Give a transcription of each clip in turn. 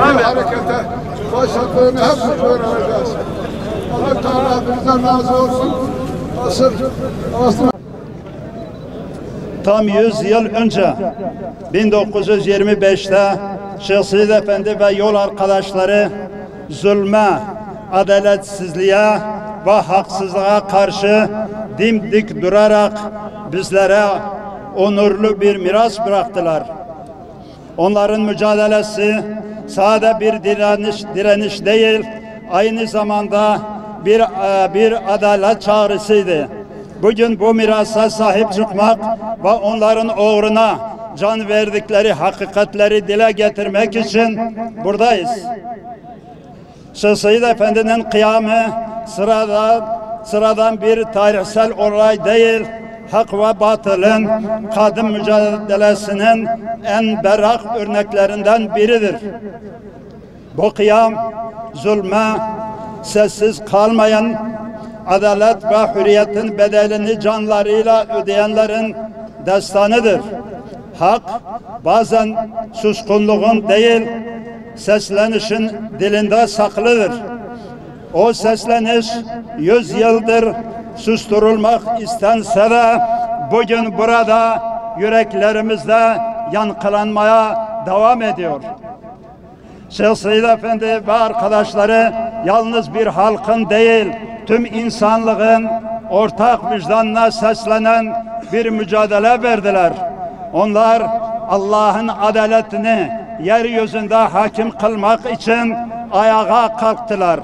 Harekete başladığını hep öğreneceğiz. Allah Teala bizden razı olsun. Asıl Tam 100 yıl önce 1925'te Şeyh Said Efendi ve yol arkadaşları zulme, adaletsizliğe ve haksızlığa karşı dimdik durarak bizlere onurlu bir miras bıraktılar. Onların mücadelesi sadece bir direniş değil, aynı zamanda bir adalet çağrısıydı. Bugün bu mirasa sahip çıkmak ve onların uğruna can verdikleri hakikatleri dile getirmek için buradayız. Şeyh Said Efendi'nin kıyamı sıradan bir tarihsel olay değil, hak ve batılın kadın mücadelesinin en berrak örneklerinden biridir. Bu kıyam zulme sessiz kalmayan, adalet ve hürriyetin bedelini canlarıyla ödeyenlerin destanıdır. Hak bazen suskunluğun değil, seslenişin dilinde saklıdır. O sesleniş 100 yıldır susturulmak istense de bugün burada yüreklerimizde yankılanmaya devam ediyor. Şeyh Said Efendi ve arkadaşları yalnız bir halkın değil, tüm insanlığın ortak vicdanına seslenen bir mücadele verdiler. Onlar Allah'ın adaletini yeryüzünde hakim kılmak için ayağa kalktılar.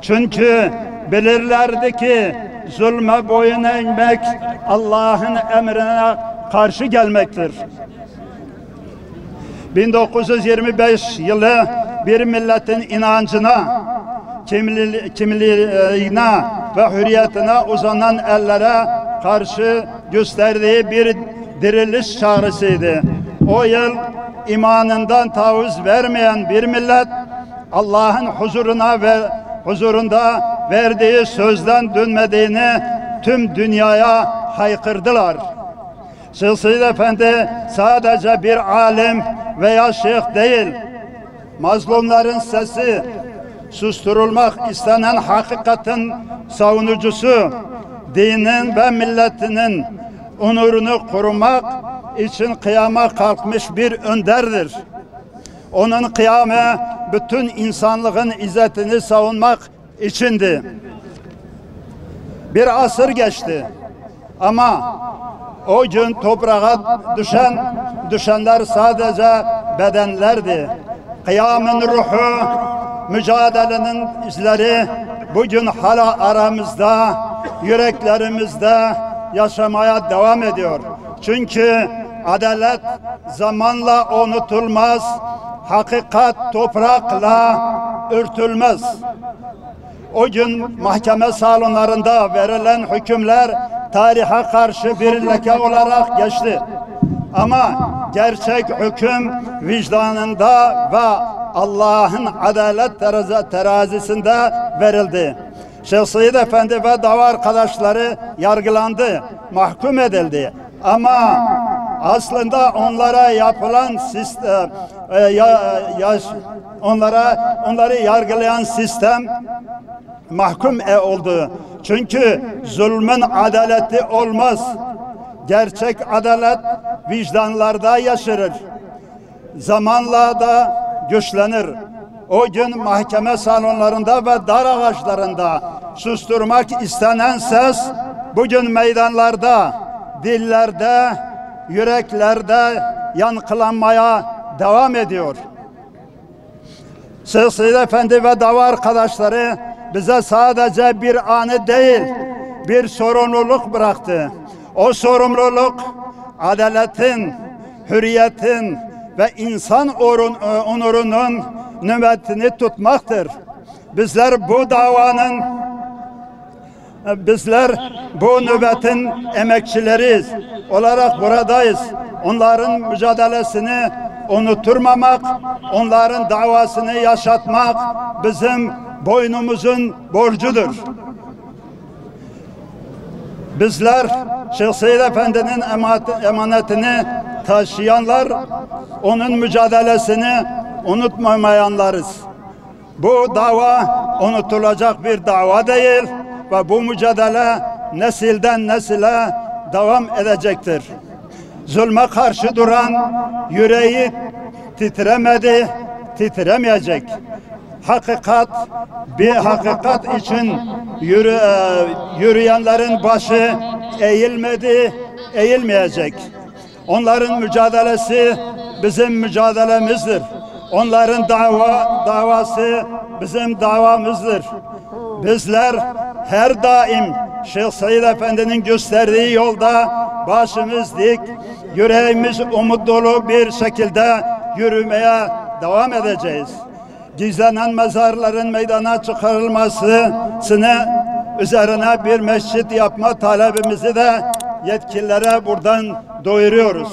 Çünkü bilirlerdi ki zulme boyun eğmek Allah'ın emrine karşı gelmektir. 1925 yılı bir milletin inancına, kimliğine ve hürriyetine uzanan ellere karşı gösterdiği bir diriliş çağrısıydı. O yıl imanından taviz vermeyen bir millet Allah'ın huzurunda verdiği sözden dönmediğini tüm dünyaya haykırdılar. Şeyh Said Efendi sadece bir alim veya şeyh değil, mazlumların sesi, susturulmak istenen hakikatin savunucusu, dinin ve milletinin onurunu korumak için kıyama kalkmış bir önderdir. Onun kıyamı bütün insanlığın izzetini savunmak içindi. Bir asır geçti ama o gün toprağa düşenler sadece bedenlerdi. Kıyamın ruhu, mücadelenin izleri bugün hala aramızda, yüreklerimizde yaşamaya devam ediyor. Çünkü adalet zamanla unutulmaz, hakikat toprakla örtülmez. O gün mahkeme salonlarında verilen hükümler tarihe karşı bir leke olarak geçti. Ama gerçek hüküm vicdanında ve Allah'ın adalet terazisinde verildi. Şeyh Said Efendi ve dava arkadaşları yargılandı, mahkum edildi. Ama aslında onlara yapılan sistem, onları yargılayan sistem mahkum oldu. Çünkü zulmün adaleti olmaz. Gerçek adalet vicdanlarda yaşarır. Zamanla da güçlenir. O gün mahkeme salonlarında ve dar ağaçlarında susturmak istenen ses bugün meydanlarda, dillerde, yüreklerde yankılanmaya devam ediyor. Şeyh Said Efendi ve dava arkadaşları bize sadece bir anı değil, bir sorumluluk bıraktı. O sorumluluk adaletin, hürriyetin ve insan onurunun nöbetini tutmaktır. Bizler bu nöbetin emekçileriyiz olarak buradayız. Onların mücadelesini unutturmamak, onların davasını yaşatmak bizim boynumuzun borcudur. Bizler Şeyh Said Efendi'nin emanetini taşıyanlar onun mücadelesini unutmamayanlarız. Bu dava unutulacak bir dava değil ve bu mücadele nesilden nesile devam edecektir. Zulme karşı duran yüreği titremedi, titremeyecek. Bir hakikat için yürüyenlerin başı eğilmedi, eğilmeyecek. Onların mücadelesi bizim mücadelemizdir. Onların davası bizim davamızdır. Bizler her daim Şeyh Said Efendi'nin gösterdiği yolda başımız dik, yüreğimiz umut dolu bir şekilde yürümeye devam edeceğiz. Gizlenen mezarların meydana çıkarılmasını üzerine bir mescit yapma talebimizi de yetkililere buradan duyuruyoruz.